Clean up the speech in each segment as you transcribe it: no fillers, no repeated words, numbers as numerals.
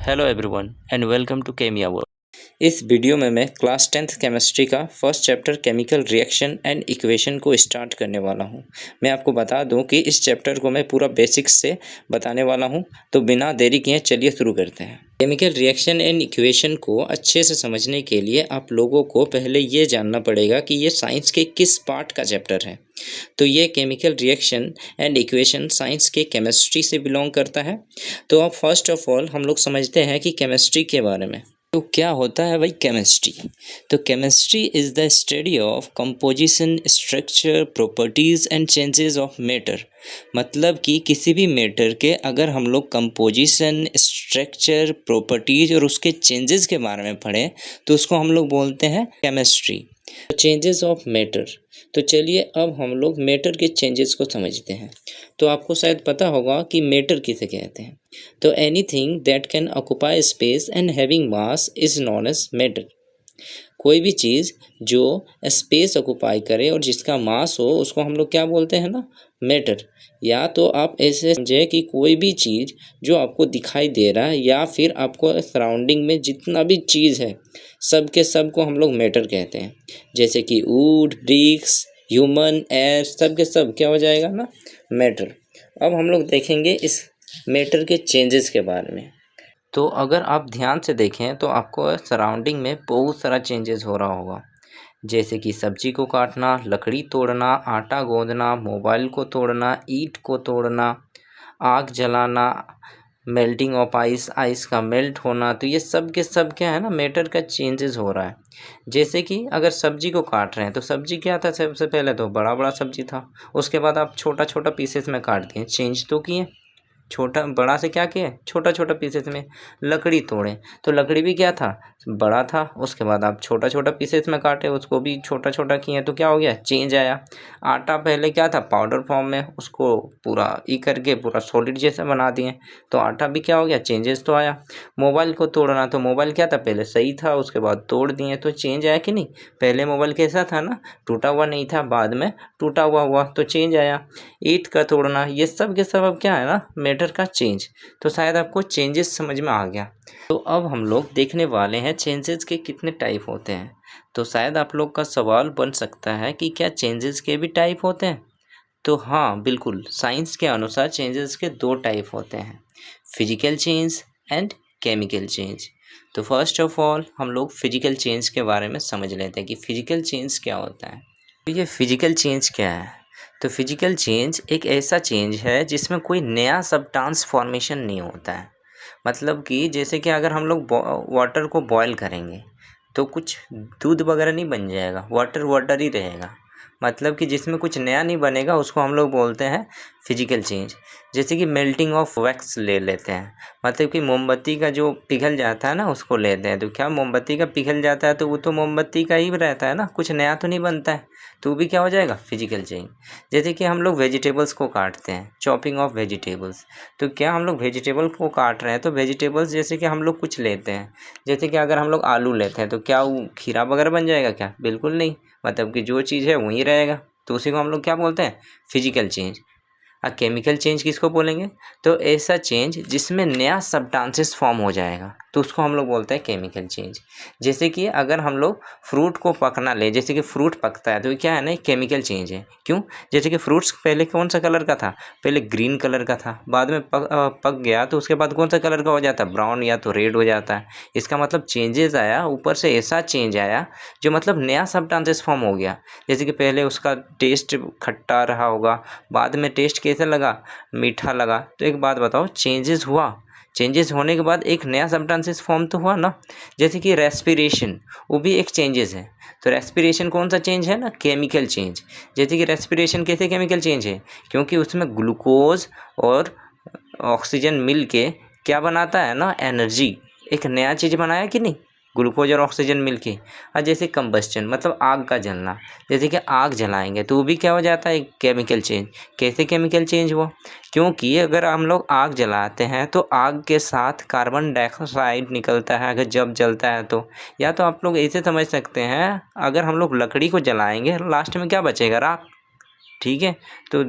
Hello everyone and welcome to Chemia world. इस video में मैं क्लास 10th केमिस्ट्री का first chapter chemical reaction and equation को start करने वाला हूं। मैं आपको बता दूं कि इस चैप्टर को मैं पूरा बेसिक्स से बताने वाला हूं, तो बिना देरी किए चलिए शुरू करते हैं। केमिकल रिएक्शन एंड इक्वेशन को अच्छे से समझने के लिए आप लोगों को पहले ये जानना पड़ेगा कि ये साइंस के किस पार्ट का चैप्टर है। तो ये chemical reaction and equation science के केमिस्ट्री से बिलोंग करता है। तो अब फर्स्ट ऑफ ऑल हम लोग समझते हैं कि केमिस्ट्री के बारे में। तो क्या होता है भाई केमिस्ट्री? तो chemistry is the study of composition, structure, properties and changes of matter. मतलब कि किसी भी मैटर के अगर हम लोग कंपोजिशन, स्ट्रक्चर, प्रॉपर्टीज़ और उसके चेंजेस के बारे में पढ़ें तो उसको हम लोग बोलते हैं केमिस्ट्री। Changes of matter. तो चलिए अब हम लोग मैटर के चेंजेस को समझते हैं। तो आपको शायद पता होगा कि मैटर किसे कहते हैं। तो anything that can occupy space and having mass is known as matter. कोई भी चीज़ जो स्पेस ऑक्यूपाई करे और जिसका मास हो उसको हम लोग क्या बोलते हैं ना, मैटर। या तो आप ऐसे समझे कि कोई भी चीज़ जो आपको दिखाई दे रहा है या फिर आपको सराउंडिंग में जितना भी चीज़ है सब के सब को हम लोग मैटर कहते हैं। जैसे कि वुड, ब्रिक्स, ह्यूमन, एयर, सब के सब क्या हो जाएगा ना, मैटर। अब हम लोग देखेंगे इस मैटर के चेंजेस के बारे में। तो अगर आप ध्यान से देखें तो आपको सराउंडिंग में बहुत सारा चेंजेस हो रहा होगा। जैसे कि सब्जी को काटना, लकड़ी तोड़ना, आटा गूंदना, मोबाइल को तोड़ना, ईंट को तोड़ना, आग जलाना, मेल्टिंग ऑफ आइस, आइस का मेल्ट होना। तो ये सब के सब क्या है ना, मैटर का चेंजेस हो रहा है। जैसे कि अगर सब्जी को काट रहे हैं तो सब्जी क्या था, सबसे पहले तो बड़ा बड़ा सब्जी था, उसके बाद आप छोटा छोटा पीसेस में काट दिए, चेंज तो किए। छोटा बड़ा से क्या किए, छोटा छोटा पीसेस में। लकड़ी तोड़े तो लकड़ी भी क्या था, बड़ा था, उसके बाद आप छोटा छोटा पीसेस में काटे, उसको भी छोटा छोटा किए, तो क्या हो गया, चेंज आया। आटा पहले क्या था, पाउडर फॉर्म में, उसको पूरा करके पूरा सॉलिड जैसा बना दिए, तो आटा भी क्या हो गया, चेंजेस तो आया। मोबाइल को तोड़ना, तो मोबाइल क्या था, पहले सही था, उसके बाद तोड़ दिए, तो चेंज आया कि नहीं। पहले मोबाइल कैसा था ना, टूटा हुआ नहीं था, बाद में टूटा हुआ तो चेंज आया। ईंट का तोड़ना, ये सब के सब अब क्या है ना, मैटर का चेंज। तो शायद आपको चेंजेस समझ में आ गया। तो अब हम लोग देखने वाले हैं चेंजेस के कितने टाइप होते हैं। तो शायद आप लोग का सवाल बन सकता है कि क्या चेंजेस के भी टाइप होते हैं? तो हाँ बिल्कुल, साइंस के अनुसार चेंजेस के दो टाइप होते हैं, physical change and chemical change. तो फर्स्ट ऑफ ऑल हम लोग फिजिकल चेंज के बारे में समझ लेते हैं कि फिजिकल चेंज क्या होता है। तो ये फिजिकल चेंज क्या है? तो फिजिकल चेंज एक ऐसा चेंज है जिसमें कोई नया सब्सटेंस फॉर्मेशन नहीं होता है। मतलब कि जैसे कि अगर हम लोग वाटर को बॉयल करेंगे तो कुछ दूध वगैरह नहीं बन जाएगा, वाटर वाटर ही रहेगा। मतलब कि जिसमें कुछ नया नहीं बनेगा उसको हम लोग बोलते हैं फिजिकल चेंज। जैसे कि मेल्टिंग ऑफ वैक्स ले लेते हैं, मतलब कि मोमबत्ती का जो पिघल जाता है ना उसको लेते हैं, तो क्या मोमबत्ती का पिघल जाता है तो वो तो मोमबत्ती का ही रहता है ना, कुछ नया तो नहीं बनता है, तो वो भी क्या हो जाएगा, फिजिकल चेंज। जैसे कि हम लोग वेजिटेबल्स को काटते हैं, चॉपिंग ऑफ वेजिटेबल्स, तो क्या हम लोग वेजिटेबल को काट रहे हैं तो वेजिटेबल्स जैसे कि हम लोग कुछ लेते हैं, जैसे कि अगर हम लोग आलू लेते हैं तो क्या वो खीरा वगैरह बन जाएगा क्या, बिल्कुल नहीं। मतलब कि जो चीज़ है वही रहेगा, तो उसी को हम लोग क्या बोलते हैं, फिजिकल चेंज। केमिकल चेंज किसको बोलेंगे, तो ऐसा चेंज जिसमें नया सब्सटेंसेस फॉर्म हो जाएगा तो उसको हम लोग बोलते हैं केमिकल चेंज। जैसे कि अगर हम लोग फ्रूट को पकना ले, जैसे कि फ्रूट पकता है तो ये क्या है ना, केमिकल चेंज है। क्यों? जैसे कि फ्रूट्स पहले कौन सा कलर का था, पहले ग्रीन कलर का था, बाद में पक गया तो उसके बाद कौन सा कलर का हो जाता है, ब्राउन या तो रेड हो जाता है। इसका मतलब चेंजेस आया, ऊपर से ऐसा चेंज आया जो मतलब नया सब्सटेंसेस फॉर्म हो गया। जैसे कि पहले उसका टेस्ट खट्टा रहा होगा, बाद में टेस्ट कैसा लगा, मीठा लगा। तो एक बात बताओ, चेंजेस हुआ, चेंजेस होने के बाद एक नया सब्सटेंसेस फॉर्म तो हुआ ना। जैसे कि रेस्पिरेशन, वो भी एक चेंजेस है। तो रेस्पिरेशन कौन सा चेंज है ना, केमिकल चेंज। जैसे कि रेस्पिरेशन कैसे केमिकल चेंज है, क्योंकि उसमें ग्लूकोज और ऑक्सीजन मिल के क्या बनाता है ना, एनर्जी, एक नया चीज़ बनाया कि नहीं, ग्लूकोज और ऑक्सीजन मिलके। और जैसे कंबस्चन मतलब आग का जलना, जैसे कि आग जलाएंगे तो वो भी क्या हो जाता है, केमिकल चेंज। कैसे केमिकल चेंज हुआ, क्योंकि अगर हम लोग आग जलाते हैं तो आग के साथ कार्बन डाइऑक्साइड निकलता है अगर जब जलता है तो। या तो आप लोग ऐसे समझ सकते हैं, अगर हम लोग लकड़ी को जलाएंगे लास्ट में क्या बचेगा, राख। ठीक है, तो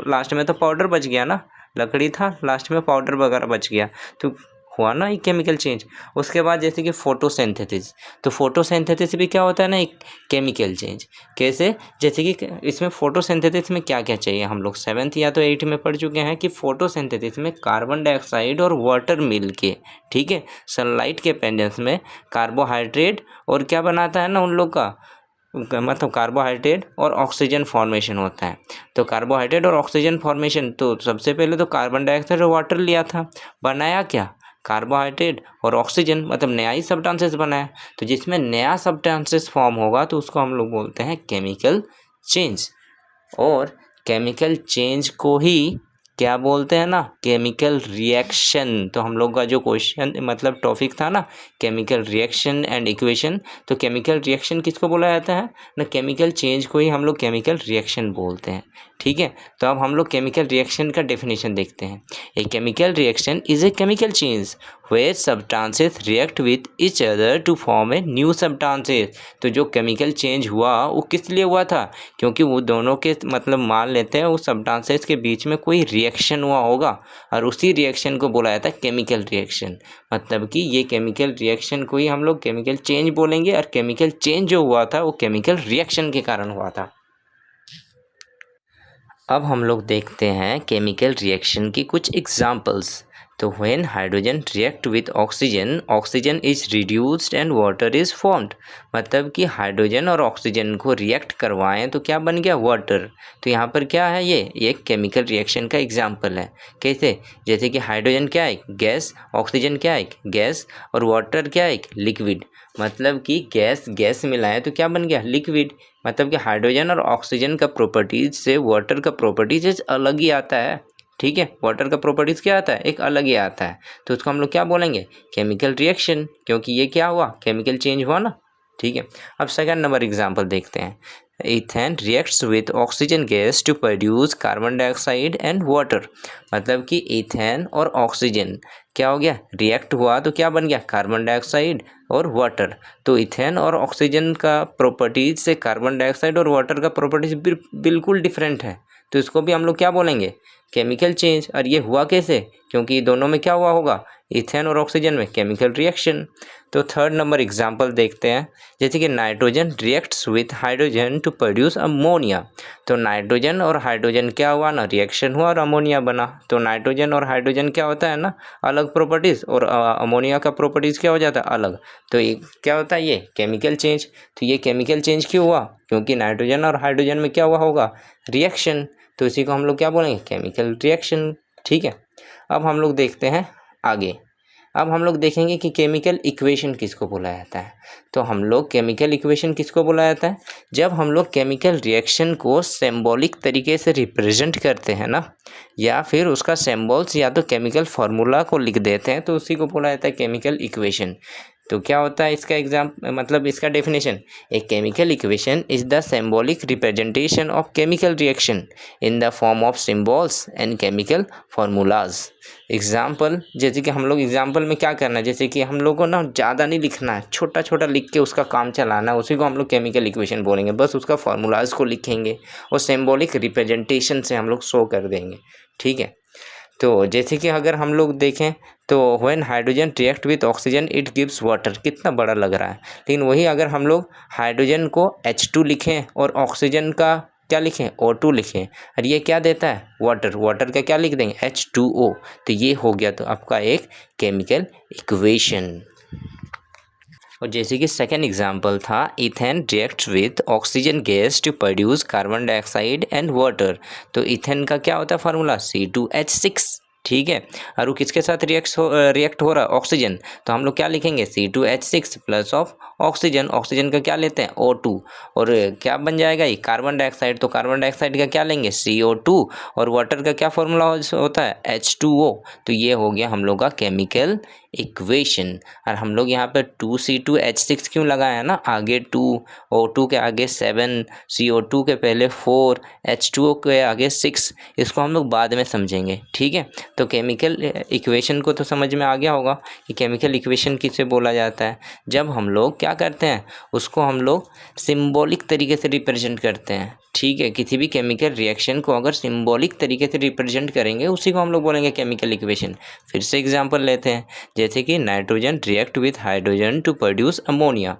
लास्ट में तो पाउडर बच गया ना, लकड़ी था लास्ट में पाउडर वगैरह बच गया, तो हुआ ना एक केमिकल चेंज। उसके बाद जैसे कि फोटोसिंथेसिस, तो फोटोसिंथेसिस भी क्या होता है ना, एक केमिकल चेंज। कैसे? जैसे कि इसमें फोटोसिंथेसिस में क्या क्या चाहिए, हम लोग 7th या तो 8th में पढ़ चुके हैं कि फोटोसिंथेसिस में कार्बन डाइऑक्साइड और वाटर मिल के, ठीक है, सनलाइट के प्रेजेंस में कार्बोहाइड्रेट और क्या बनाता है ना उन लोग का, मतलब कार्बोहाइड्रेट और ऑक्सीजन फॉर्मेशन होता है। तो कार्बोहाइड्रेट और ऑक्सीजन फॉर्मेशन, तो सबसे पहले तो कार्बन डाइऑक्साइड और वाटर लिया था, बनाया क्या, कार्बोहाइड्रेट और ऑक्सीजन, मतलब नया ही सब्सटेंसेस बनाया। तो जिसमें नया सब्सटेंसेस फॉर्म होगा तो उसको हम लोग बोलते हैं केमिकल चेंज। और केमिकल चेंज को ही क्या बोलते हैं ना, केमिकल रिएक्शन। तो हम लोग का जो क्वेश्चन मतलब टॉपिक था ना, केमिकल रिएक्शन एंड इक्वेशन, तो केमिकल रिएक्शन किसको बोला जाता है ना, केमिकल चेंज को ही हम लोग केमिकल रिएक्शन बोलते हैं, ठीक है। तो अब हम लोग केमिकल रिएक्शन का डेफिनेशन देखते हैं। ए chemical reaction is a chemical change where substances react with each other to form a new substances। तो जो केमिकल चेंज हुआ वो किस लिए हुआ था, क्योंकि वो दोनों के मतलब मान लेते हैं उस सब्सटेंसेस के बीच में कोई रिएक्शन हुआ होगा, और उसी रिएक्शन को बोला जाता है केमिकल रिएक्शन। मतलब कि ये केमिकल रिएक्शन को ही हम लोग केमिकल चेंज बोलेंगे, और केमिकल चेंज जो हुआ था वो केमिकल रिएक्शन के कारण हुआ था। अब हम लोग देखते हैं केमिकल रिएक्शन की कुछ एग्जाम्पल्स। तो when hydrogen react with oxygen, oxygen is reduced and water is formed. मतलब कि हाइड्रोजन और ऑक्सीजन को रिएक्ट करवाएं तो क्या बन गया, वाटर। तो यहाँ पर क्या है, ये एक केमिकल रिएक्शन का एग्जाम्पल है। कैसे? जैसे कि हाइड्रोजन क्या है, गैस, ऑक्सीजन क्या है, गैस, और वाटर क्या है, लिक्विड। मतलब कि गैस गैस मिलाएं तो क्या बन गया, लिक्विड। मतलब कि हाइड्रोजन और ऑक्सीजन का प्रॉपर्टीज से वाटर का प्रॉपर्टीज अलग ही आता है, ठीक है। वाटर का प्रॉपर्टीज क्या आता है, एक अलग ही आता है। तो उसको हम लोग क्या बोलेंगे, केमिकल रिएक्शन, क्योंकि ये क्या हुआ, केमिकल चेंज हुआ ना, ठीक है। अब सेकंड नंबर एग्जांपल देखते हैं। Ethane reacts with oxygen gas to produce carbon dioxide and water. मतलब कि इथेन और ऑक्सीजन क्या हो गया, रिएक्ट हुआ तो क्या बन गया, कार्बन डाइऑक्साइड और वाटर। तो इथेन और ऑक्सीजन का प्रॉपर्टीज से कार्बन डाइऑक्साइड और वाटर का प्रॉपर्टीज बिल्कुल डिफरेंट है। तो इसको भी हम लोग क्या बोलेंगे, केमिकल चेंज। और ये हुआ कैसे, क्योंकि दोनों में क्या हुआ होगा, इथेन और ऑक्सीजन में केमिकल रिएक्शन। तो थर्ड नंबर एग्जांपल देखते हैं। जैसे कि nitrogen reacts with hydrogen to produce ammonia. तो नाइट्रोजन और हाइड्रोजन क्या हुआ ना, रिएक्शन हुआ और अमोनिया बना। तो नाइट्रोजन और हाइड्रोजन क्या होता है ना, अलग प्रॉपर्टीज़, और अमोनिया का प्रॉपर्टीज़ क्या हो जाता है, अलग। तो ये क्या होता है, ये केमिकल चेंज। तो ये केमिकल चेंज क्यों हुआ, क्योंकि नाइट्रोजन और हाइड्रोजन में क्या हुआ होगा, रिएक्शन। तो इसी को हम लोग क्या बोलेंगे, केमिकल रिएक्शन, ठीक है। अब हम लोग देखते हैं आगे। अब हम लोग देखेंगे कि केमिकल इक्वेशन किसको बोला जाता है। तो हम लोग केमिकल इक्वेशन किसको बोला जाता है, जब हम लोग केमिकल रिएक्शन को सिंबॉलिक तरीके से रिप्रेजेंट करते हैं ना, या फिर उसका सिंबल्स या तो केमिकल फार्मूला को लिख देते हैं, तो उसी को बोला जाता है केमिकल इक्वेशन। तो क्या होता है इसका मतलब इसका definition, a chemical equation is the symbolic representation of chemical reaction in the form of symbols and chemical formulas. Example, जैसे कि हम लोग एग्जाम्पल में क्या करना है, जैसे कि हम लोग को ना ज़्यादा नहीं लिखना है, छोटा छोटा लिख के उसका काम चलाना है, उसी को हम लोग केमिकल इक्वेशन बोलेंगे। बस उसका फार्मूलाज को लिखेंगे और सिंबॉलिक रिप्रेजेंटेशन से हम लोग शो कर देंगे, ठीक है। तो जैसे कि अगर हम लोग देखें तो when hydrogen react with oxygen it gives water, कितना बड़ा लग रहा है, लेकिन वही अगर हम लोग हाइड्रोजन को H2 लिखें और ऑक्सीजन का क्या लिखें, O2 लिखें, और ये क्या देता है, वाटर। वाटर का क्या लिख देंगे, H2O। तो ये हो गया तो आपका एक केमिकल इक्वेशन। और जैसे कि सेकेंड एग्जाम्पल था, ethane reacts with oxygen gas to produce carbon dioxide and water. तो इथेन का क्या होता है फार्मूला, C2H6, ठीक है। और वो किसके साथ रिएक्ट हो रहा है, ऑक्सीजन। तो हम लोग क्या लिखेंगे, C2H6 plus of oxygen. Oxygen का क्या लेते हैं, O2, और क्या बन जाएगा ये, कार्बन डाइऑक्साइड। तो कार्बन डाइऑक्साइड का क्या लेंगे, CO2, और वाटर का क्या फॉर्मूला होता है, H2O। तो ये हो गया हम लोग का केमिकल इक्वेशन। और हम लोग यहाँ पर 2C2H6 क्यों लगाए हैं ना, आगे 2, O2 के आगे 7, CO2 के पहले 4, H2O के आगे 6, इसको हम लोग बाद में समझेंगे, ठीक है। तो केमिकल इक्वेशन को तो समझ में आ गया होगा कि केमिकल इक्वेशन किसे बोला जाता है। जब हम लोग क्या करते हैं, उसको हम लोग सिंबॉलिक तरीके से रिप्रेजेंट करते हैं। ठीक है, किसी भी केमिकल रिएक्शन को अगर सिंबॉलिक तरीके से रिप्रेजेंट करेंगे उसी को हम लोग बोलेंगे केमिकल इक्वेशन। फिर से एग्जांपल लेते हैं, जैसे कि nitrogen react with hydrogen to produce ammonia.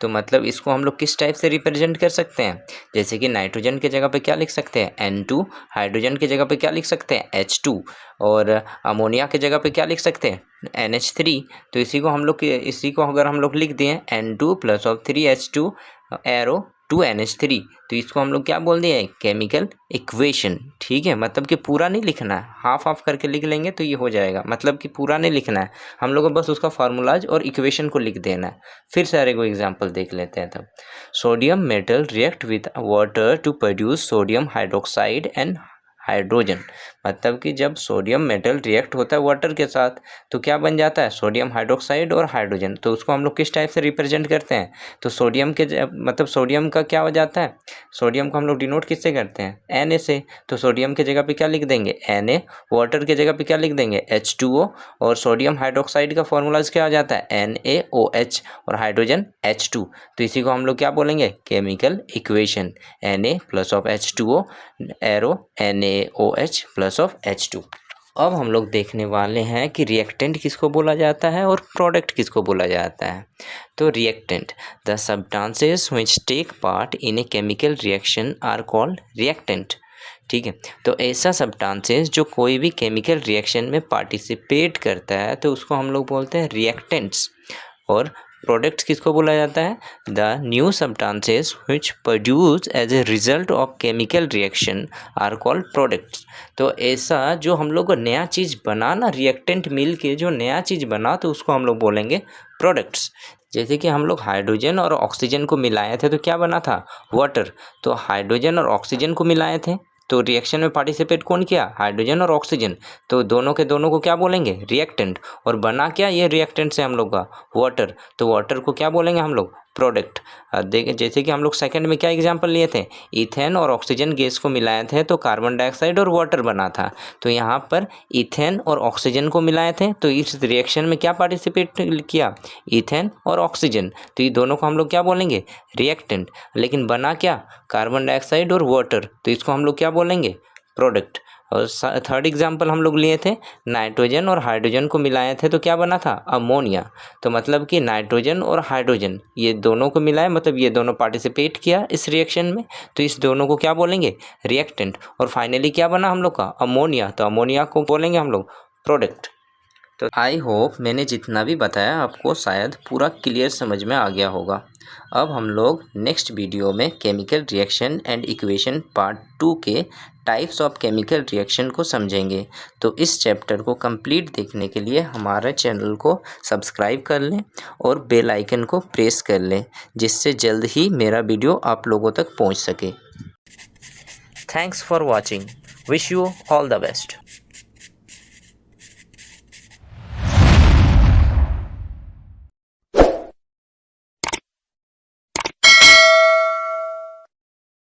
तो मतलब इसको हम लोग किस टाइप से रिप्रेजेंट कर सकते हैं, जैसे कि नाइट्रोजन के जगह पे क्या लिख सकते हैं N2, हाइड्रोजन के जगह पे क्या लिख सकते हैं H2 और अमोनिया के जगह पे क्या लिख सकते हैं NH3। तो इसी को अगर हम लोग लिख दिए N2 plus of 3H2 arrow 2NH3, तो इसको हम लोग क्या बोल दिए, केमिकल इक्वेशन। ठीक है, मतलब कि पूरा नहीं लिखना है, हाफ हाफ करके लिख लेंगे तो ये हो जाएगा, मतलब कि पूरा नहीं लिखना है हम लोग को, बस उसका फार्मूलाज और इक्वेशन को लिख देना है। फिर सारे को एग्जांपल देख लेते हैं तब। Sodium metal react with water to produce sodium hydroxide and hydrogen. मतलब कि जब सोडियम मेटल रिएक्ट होता है वाटर के साथ तो क्या बन जाता है, सोडियम हाइड्रोक्साइड और हाइड्रोजन। तो उसको हम लोग किस टाइप से रिप्रेजेंट करते हैं, तो सोडियम के मतलब सोडियम का क्या हो जाता है, सोडियम को हम लोग डिनोट किससे करते हैं Na से। तो सोडियम के जगह पे क्या लिख देंगे Na, वाटर के जगह पे क्या लिख देंगे H2O, और सोडियम हाइड्रोक्साइड का फॉर्मूला क्या आ जाता है NaOH और हाइड्रोजन H2। तो इसी को हम लोग क्या बोलेंगे, chemical equation, Na plus of H2O arrow NaOH plus of H2। अब हम लोग देखने वाले हैं कि रिएक्टेंट किसको बोला जाता है और प्रोडक्ट किसको बोला जाता है। तो reactant, the substances which take part in a chemical reaction are called reactant. ठीक है, तो ऐसा सब्सटेंसेस जो कोई भी केमिकल रिएक्शन में पार्टिसिपेट करता है तो उसको हम लोग बोलते हैं रिएक्टेंट्स। और प्रोडक्ट्स किसको बोला जाता है, the new substances which produce as a result of chemical reaction are called products. तो ऐसा जो हम लोग को नया चीज़ बना ना, रिएक्टेंट मिल के जो नया चीज़ बना तो उसको हम लोग बोलेंगे प्रोडक्ट्स। जैसे कि हम लोग हाइड्रोजन और ऑक्सीजन को मिलाए थे तो क्या बना था, वाटर। तो हाइड्रोजन और ऑक्सीजन को मिलाए थे तो रिएक्शन में पार्टिसिपेट कौन किया, हाइड्रोजन और ऑक्सीजन। तो दोनों के दोनों को क्या बोलेंगे, रिएक्टेंट। और बना क्या ये रिएक्टेंट से हम लोग का, वाटर। तो वाटर को क्या बोलेंगे हम लोग, प्रोडक्ट। देखें, जैसे कि हम लोग सेकंड में क्या एग्जांपल लिए थे, इथेन और ऑक्सीजन गैस को मिलाए थे तो कार्बन डाइऑक्साइड और वाटर बना था। तो यहाँ पर इथेन और ऑक्सीजन को मिलाए थे तो इस रिएक्शन में क्या पार्टिसिपेट किया, इथेन और ऑक्सीजन। तो ये दोनों को हम लोग क्या बोलेंगे, रिएक्टेंट। लेकिन बना क्या, कार्बन डाइऑक्साइड और वाटर, तो इसको हम लोग क्या बोलेंगे, प्रोडक्ट। और थर्ड एग्जांपल हम लोग लिए थे, नाइट्रोजन और हाइड्रोजन को मिलाए थे तो क्या बना था, अमोनिया। तो मतलब कि नाइट्रोजन और हाइड्रोजन ये दोनों को मिलाए, मतलब ये दोनों पार्टिसिपेट किया इस रिएक्शन में, तो इस दोनों को क्या बोलेंगे, रिएक्टेंट। और फाइनली क्या बना हम लोग का, अमोनिया। तो अमोनिया को बोलेंगे हम लोग प्रोडक्ट। तो आई होप मैंने जितना भी बताया आपको शायद पूरा क्लियर समझ में आ गया होगा। अब हम लोग नेक्स्ट वीडियो में chemical reaction and equation part 2 के टाइप्स ऑफ केमिकल रिएक्शन को समझेंगे। तो इस चैप्टर को कंप्लीट देखने के लिए हमारे चैनल को सब्सक्राइब कर लें और बेल आइकन को प्रेस कर लें, जिससे जल्द ही मेरा वीडियो आप लोगों तक पहुंच सके। Thanks for watching, wish you all the best.